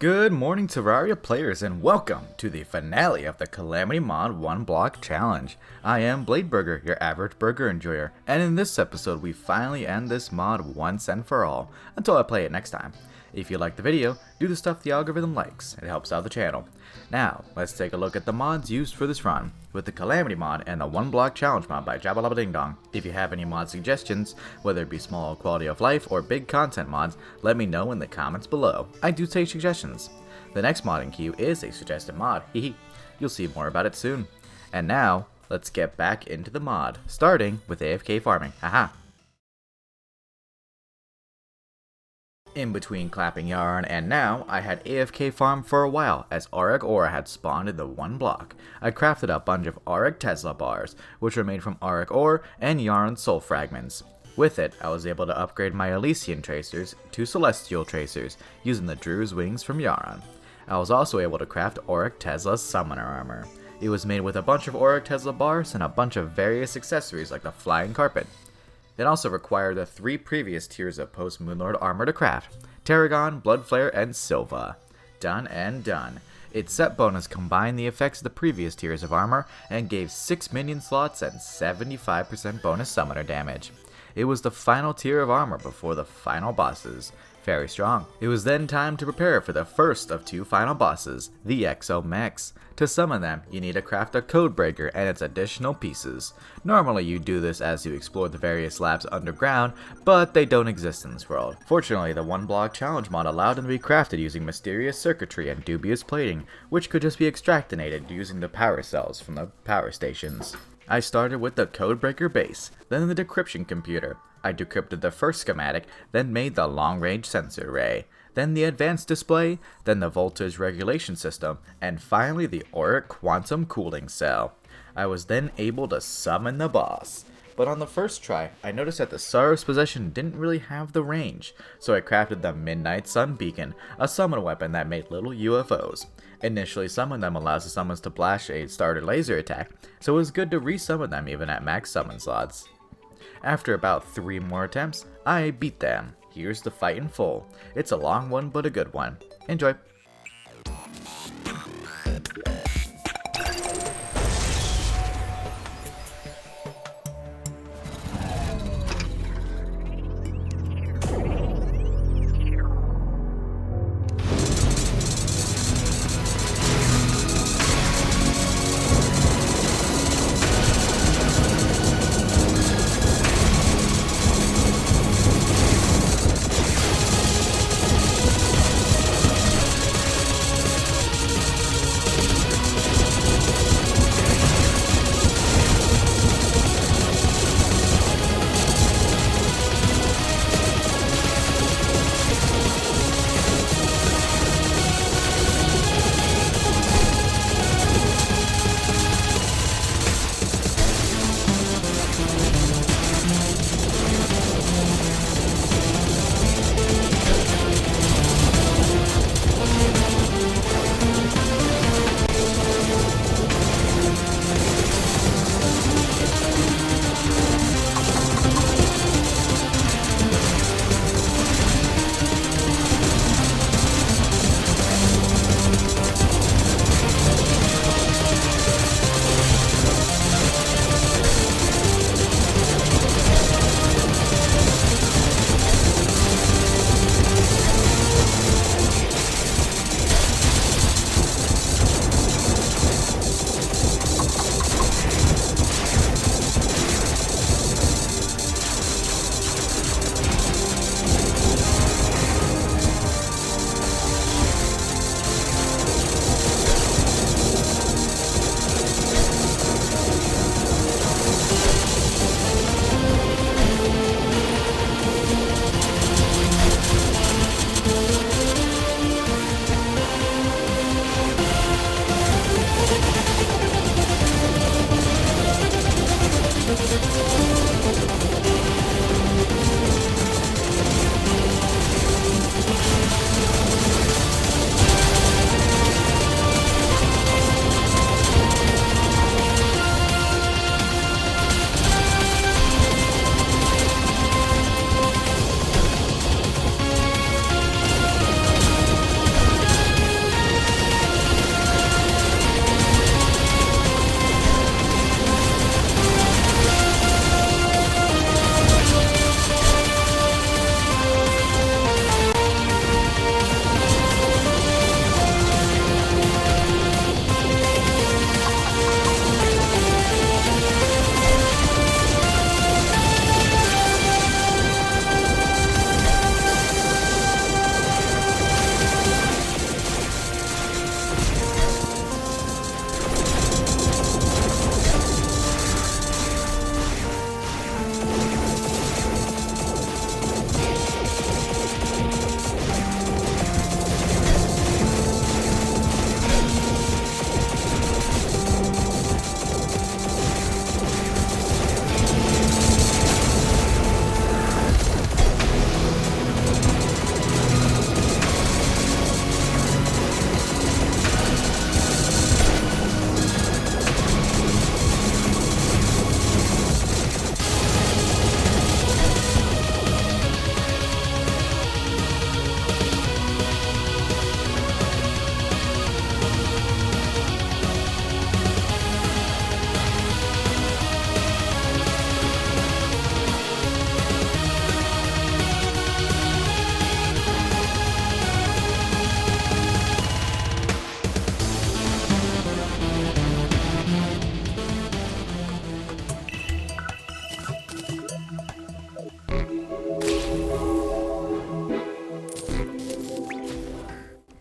Good morning, Terraria players, and welcome to the finale of the Calamity Mod 1 Block Challenge. I am Bladeburger, your average burger enjoyer, and in this episode we finally end this mod once and for all, until I play it next time. If you like the video, do the stuff the algorithm likes, it helps out the channel. Now, let's take a look at the mods used for this run, with the Calamity mod and the 1 Block Challenge mod by Jabba Ding Dong. If you have any mod suggestions, whether it be small quality of life or big content mods, let me know in the comments below. I do take suggestions. The next mod in queue is a suggested mod, hehe. You'll see more about it soon. And now, let's get back into the mod, starting with AFK farming, haha. In between clapping yarn and now, I had AFK farm for a while as Auric ore had spawned in the 1 block. I crafted a bunch of Auric Tesla bars, which were made from Auric ore and yarn soul fragments. With it, I was able to upgrade my Elysian tracers to Celestial tracers, using the Drew's wings from Yaron. I was also able to craft Auric Tesla summoner armor. It was made with a bunch of Auric Tesla bars and a bunch of various accessories like the flying carpet. It also required the 3 previous tiers of post-Moonlord armor to craft: Tarragon, Bloodflare, and Silva. Done and done. Its set bonus combined the effects of the previous tiers of armor and gave 6 minion slots and 75% bonus summoner damage. It was the final tier of armor before the final bosses. Very strong. It was then time to prepare for the first of 2 final bosses, the Exo-Mechs. To summon them, you need to craft a Codebreaker and its additional pieces. Normally you do this as you explore the various labs underground, but they don't exist in this world. Fortunately, the 1 Block Challenge mod allowed them to be crafted using mysterious circuitry and dubious plating, which could just be extractinated using the power cells from the power stations. I started with the Codebreaker base, then the decryption computer. I decrypted the first schematic, then made the long-range sensor array, then the advanced display, then the voltage regulation system, and finally the Auric quantum cooling cell. I was then able to summon the boss. But on the first try, I noticed that the Sorrow's Possession didn't really have the range, so I crafted the Midnight Sun Beacon, a summon weapon that made little UFOs. Initially summon them allows the summons to blast a starter laser attack, so it was good to resummon them even at max summon slots. After about 3 more attempts, I beat them. Here's the fight in full. It's a long one, but a good one. Enjoy!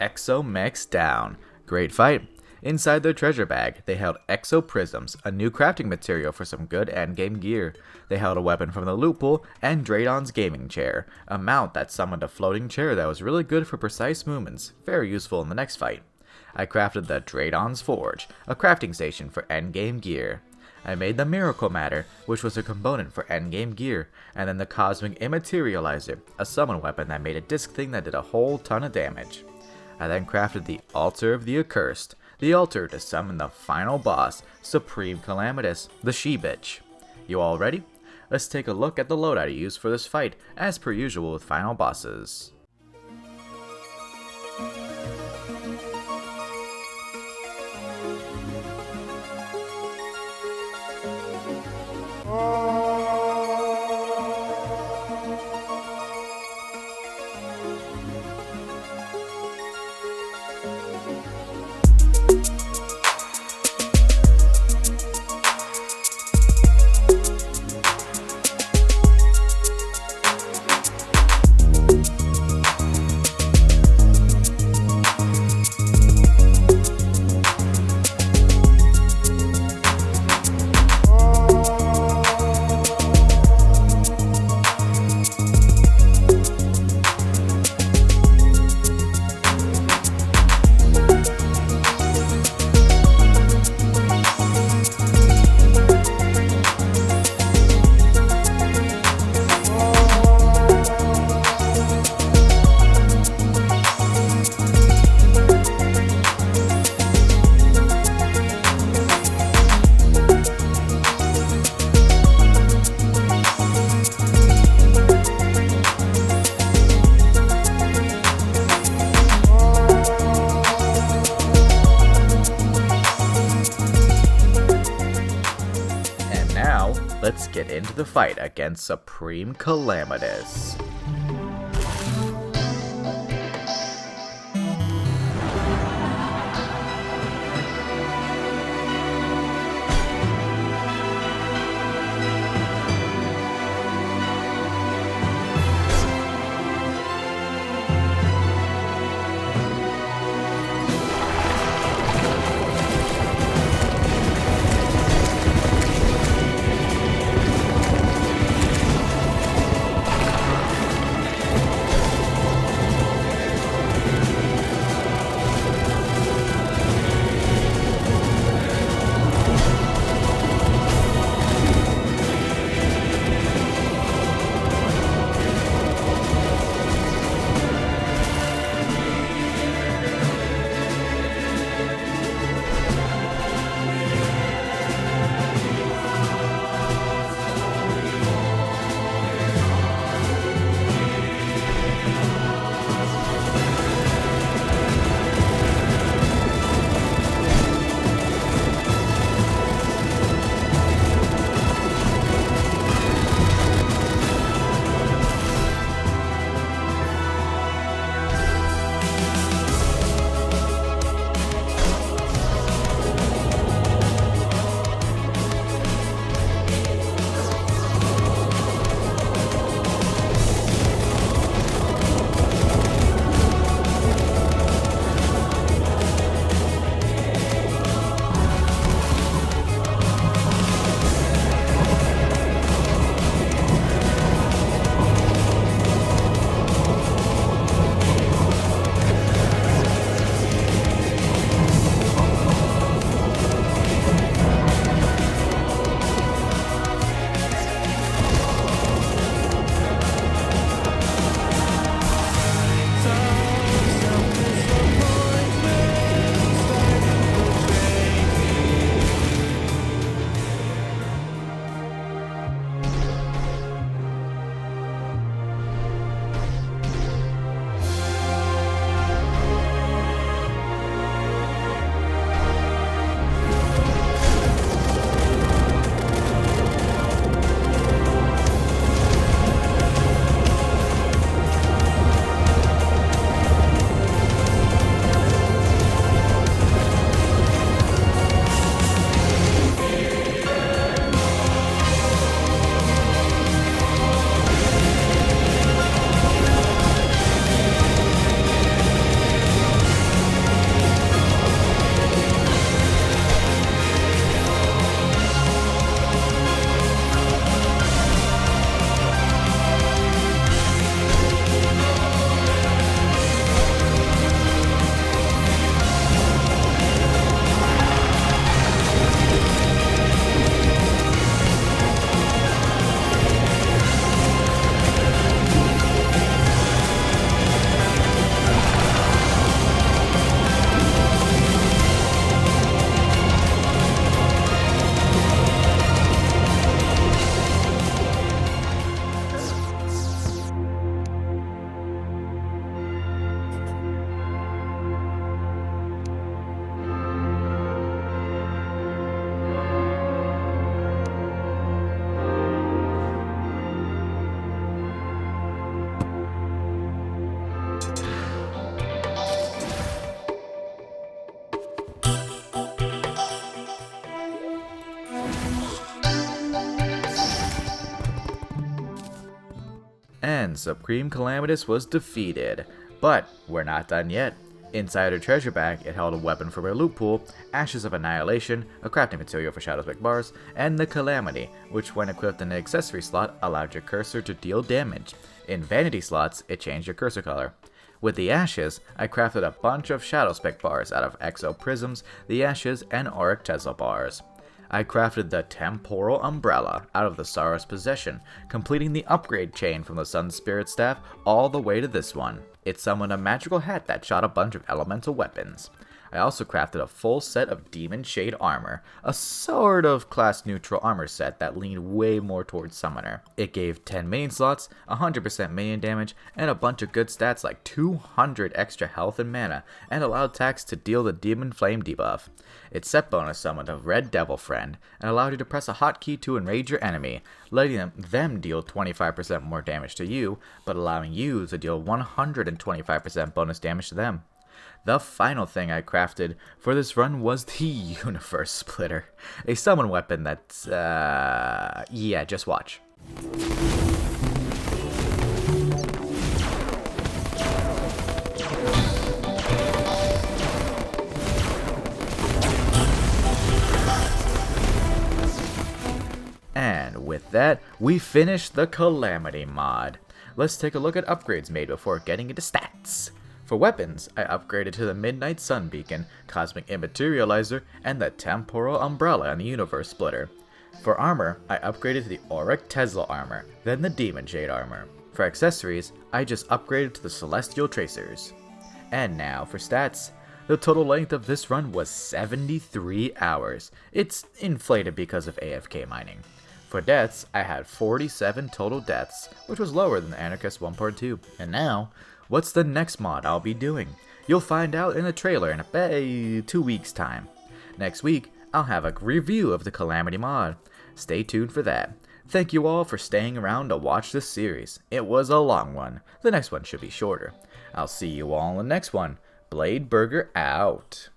Exo-Mechs down. Great fight. Inside their treasure bag, they held exoprisms, a new crafting material for some good endgame gear. They held a weapon from the loot pool and Draydon's gaming chair, a mount that summoned a floating chair that was really good for precise movements, very useful in the next fight. I crafted the Draydon's Forge, a crafting station for endgame gear. I made the Miracle Matter, which was a component for endgame gear, and then the Cosmic Immaterializer, a summon weapon that made a disc thing that did a whole ton of damage. I then crafted the Altar of the Accursed, the altar to summon the final boss, Supreme Calamitous, the she-bitch. You all ready? Let's take a look at the loadout I used for this fight, as per usual with final bosses. Let's get into the fight against Supreme Calamitous. and Supreme Calamitus was defeated. But we're not done yet. Inside her treasure bag, it held a weapon from her loot pool, Ashes of Annihilation, a crafting material for Shadow's Big Bars, and the Calamity, which when equipped in the accessory slot allowed your cursor to deal damage. In vanity slots, it changed your cursor color. With the Ashes, I crafted a bunch of Shadow Spec bars out of Exo Prisms, the Ashes, and Auric Tesla bars. I crafted the Temporal Umbrella out of the Sorrow's Possession, completing the upgrade chain from the Sun Spirit Staff all the way to this one. It summoned a magical hat that shot a bunch of elemental weapons. I also crafted a full set of Demon Shade armor, a sort of class-neutral armor set that leaned way more towards Summoner. It gave 10 minion slots, 100% minion damage, and a bunch of good stats like 200 extra health and mana, and allowed Tax to deal the Demon Flame debuff. Its set bonus summoned a Red Devil Friend, and allowed you to press a hotkey to enrage your enemy, letting them deal 25% more damage to you, but allowing you to deal 125% bonus damage to them. The final thing I crafted for this run was the Universe Splitter, a summon weapon that's, yeah, just watch. And with that, we finished the Calamity mod. Let's take a look at upgrades made before getting into stats. For weapons, I upgraded to the Midnight Sun Beacon, Cosmic Immaterializer, and the Temporal Umbrella and the Universe Splitter. For armor, I upgraded to the Auric Tesla armor, then the Demon Shade armor. For accessories, I just upgraded to the Celestial Tracers. And now for stats. The total length of this run was 73 hours. It's inflated because of AFK mining. For deaths, I had 47 total deaths, which was lower than the Anarchist 1.2. And now, what's the next mod I'll be doing? You'll find out in a trailer in about 2 weeks' time. Next week, I'll have a review of the Calamity mod. Stay tuned for that. Thank you all for staying around to watch this series. It was a long one. The next one should be shorter. I'll see you all in the next one. Blade Burger out.